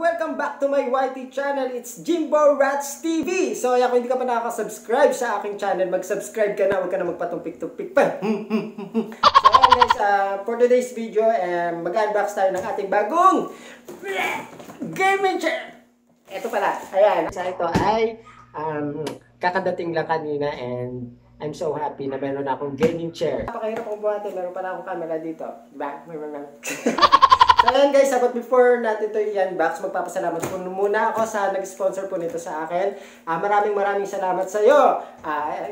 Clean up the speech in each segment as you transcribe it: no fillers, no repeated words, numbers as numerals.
Welcome back to my YT channel. It's Jimbo Rats TV. So, kung hindi ka pa nakaka-subscribe sa aking channel, mag-subscribe ka na. Huwag ka na magpatumpik-tumpik pa. So, guys, for today's video, mag-unbox tayo ng ating bagong gaming chair. Ito pala. Ayan. Sa ito ay kakadating lang kanina and I'm so happy na meron akong gaming chair. Napakahirap kong buhatin. Meron pala akong camera dito. So ayan guys, but before natin ito i-unbox, magpapasalamat po muna ako sa nag-sponsor po nito sa akin. Maraming salamat sa iyo.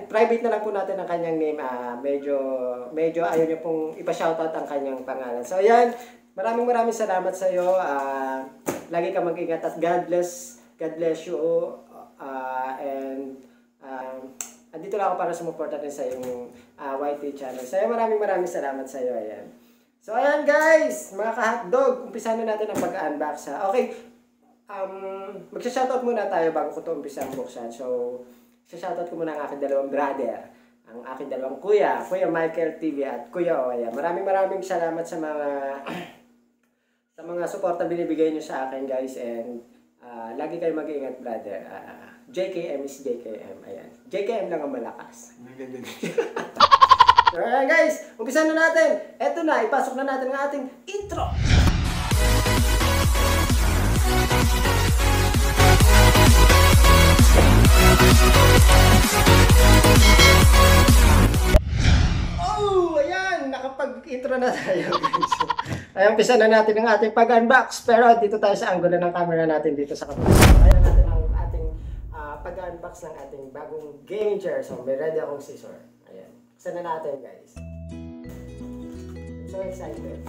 Private na lang po natin ang kanyang name. Medyo ayaw niya pong ipa-shoutout ang kanyang pangalan. So ayan, maraming salamat sa iyo. Lagi ka mag-ingat at God bless you. Andito lang ako para sumuporta din sa iyong YT channel. So maraming salamat sa iyo. Ayan. So, ayan guys, mga ka-hotdog, umpisa na natin ang pag-unbox ha. Okay, magsha-shoutout muna tayo bago ko ito umpisa ang buksan. So, shoutout ko muna ang aking dalawang brother, ang aking dalawang kuya, Kuya Michael TV at Kuya Oya. Maraming salamat sa mga suporta binibigay nyo sa akin guys. And lagi kayo mag-iingat brother. JKM is JKM, ayan. JKM lang ang malakas. So, ayan guys, umpisa na natin. Eto na, ipasok na natin ang ating intro. Oh, ayan, nakapag-intro na tayo guys. Ayan, umpisa na natin ang ating pag-unbox. Pero dito tayo sa angulo ng camera natin dito sa kapatid. Ayan natin ang ating pag-unbox ng ating bagong gaming chair. So, may ready akong scissor. Ayan. Sana natin guys. I'm so excited.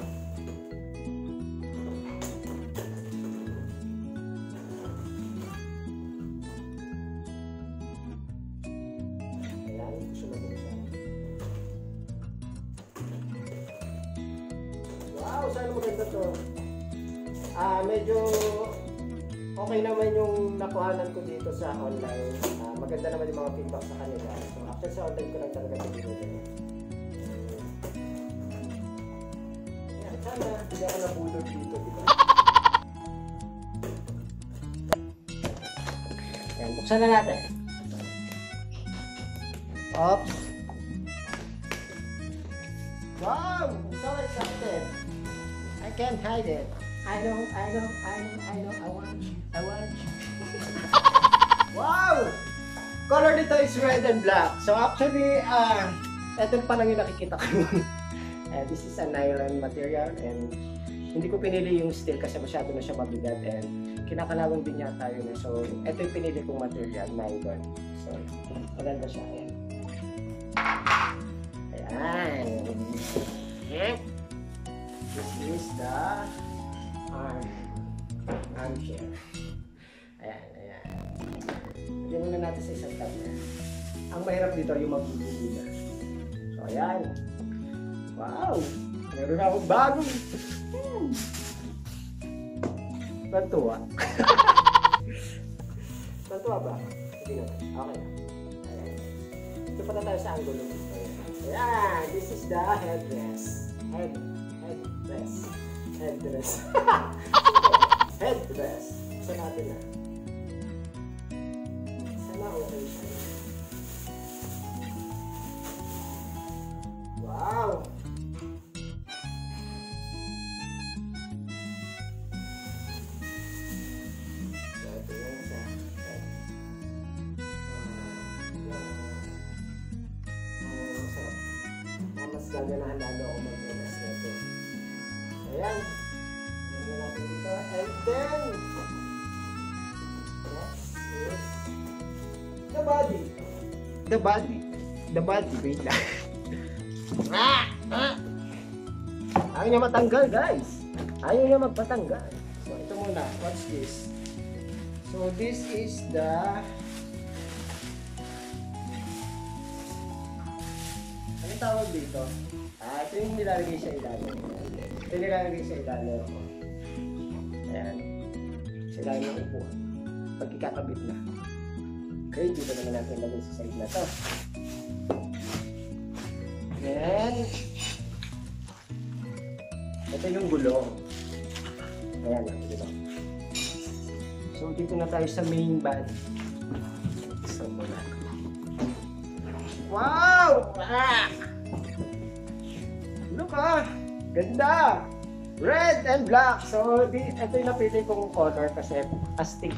Ayan, susunod mo siya. Wow, sana maganda to. Medyo okay naman yung nakuhanan ko dito sa online. Maganda naman yung mga feedback sa kanila. So, after sa online ko lang talaga pinili. Ayan, sana hindi ako nabulog dito, diba? Ayan, buksan na natin. Oops! Wow! I'm so excited! I can't hide it. I know, I want you. Wow! Color nito is red and black. So actually, ito pa lang yung nakikita ko. This is a nylon material and hindi ko pinili yung steel kasi masyado na siya mabigat and kinakalawang din yata yun. So ito yung pinili kong material, nylon. So maganda siya. Ayan. This is the armchair. Ayan. Lagyan muna natin sa isang tab na. Ang mahirap dito yung magbubuga. So, ayan. Wow! Meron na akong bagong. Bantuwa. Bantuwa ba? Hindi naman. Okay na. Ayan. Ito pa na tayo sa angulo dito. Ayan. This is the headrest. Headrest. Sa natin na. Sana okay siya. Wow! So, ito yung isa. Masarap. Mas gaganahan lalo ako mag-rest na ito. Ayan. Ayan natin dito. And then, next is the body. Wait lang. Ayaw niya matanggal guys. Ayaw niya magpatanggal. So ito muna. What's this? So this is the ano tawag dito? Ito yung nilalagay sa ilalim. Ito yung nilalagay sa ilalim. Ayan. Sa ilalim ng upuan. Pag ikakabit na. Okay, dito naman natin lagay sa side na to. Then, ito yung gulong. Ayan lang, gulong. So, dito na tayo sa main body. So, muna. Wow! Ah! Look ah! Ganda! Red and black. So, ito yung napili kong color kasi astig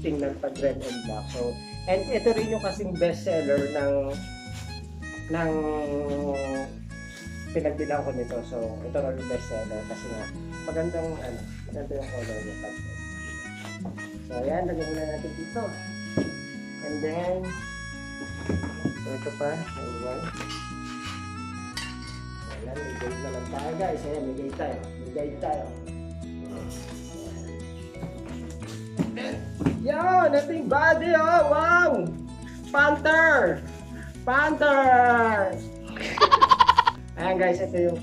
tingnan pag red and black. So, and ito rin yung kasing bestseller ng pinagbilang ko nito. So, ito rin yung bestseller kasi nga maganda yung color niya. So, ayan, lagyan na natin dito. And then, so ito pa, ayan. Ayan, ligay na lang tayo guys. Ayan, ligay tayo. Yan, ito yung body, oh, wow! Panther! Ayan guys, ito yung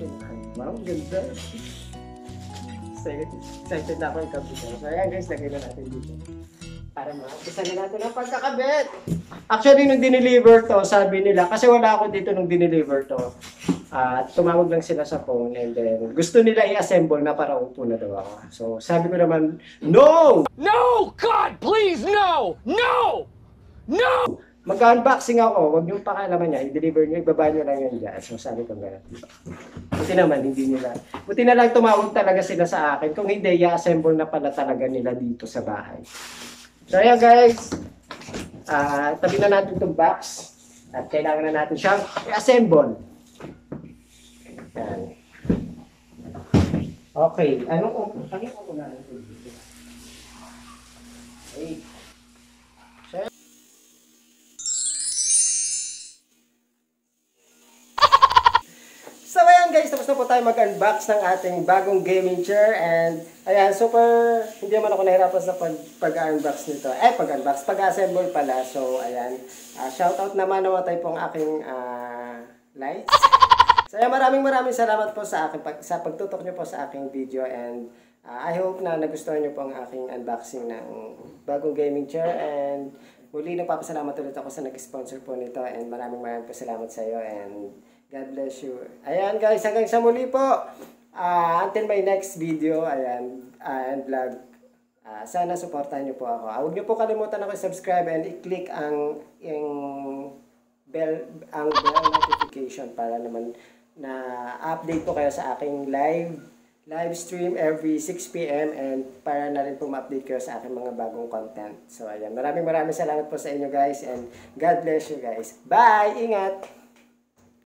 wow, ganda. Excited na ako yung kabito. So ayan guys, lagay na natin dito. Para makumpisa na natin ang pagkakabit. Actually, nung dineliver to, sabi nila, kasi wala ako dito nung dineliver to. Tumawag lang sila sa phone and then gusto nila i-assemble na para upo na daw ako. So sabi ko naman, no! No! God, please, no! No! No! Mag-unboxing ako, huwag niyong pakialaman niya, i-deliver niyo, ibaba niyo lang yun dyan. So sabi ko gano'n. Buti naman, hindi nila. Buti na lang tumawag talaga sila sa akin. Kung hindi, i-assemble na pala talaga nila dito sa bahay. So ayan guys, tabi na natin itong box. At kailangan na natin siyang i-assemble. Yan. Okay, anong ko na natin dito? Okay. So ayan guys, tapos na po tayo mag-unbox ng ating bagong gaming chair and ayan, super, hindi naman ako nahirapan sa pag-unbox nito. Pag-assemble pala. So ayan, shoutout naman tayo pong aking lights. So ayan, maraming salamat po sa pagtutok nyo po sa aking video and I hope na nagustuhan nyo po ang aking unboxing ng bagong gaming chair and muli nagpapasalamat ulit ako sa nag-sponsor po nito and maraming po salamat sa iyo and God bless you. Ayan guys, hanggang sa muli po. Until my next video, ayan, and vlog. Sana supportahan niyo po ako. Huwag niyo po kalimutan na subscribe and i-click ang bell notification para naman na update po kayo sa aking live stream every 6 PM and para na rin po ma-update kayo sa aking mga bagong content. So ayan, maraming salamat po sa inyo guys and God bless you guys. Bye! Ingat!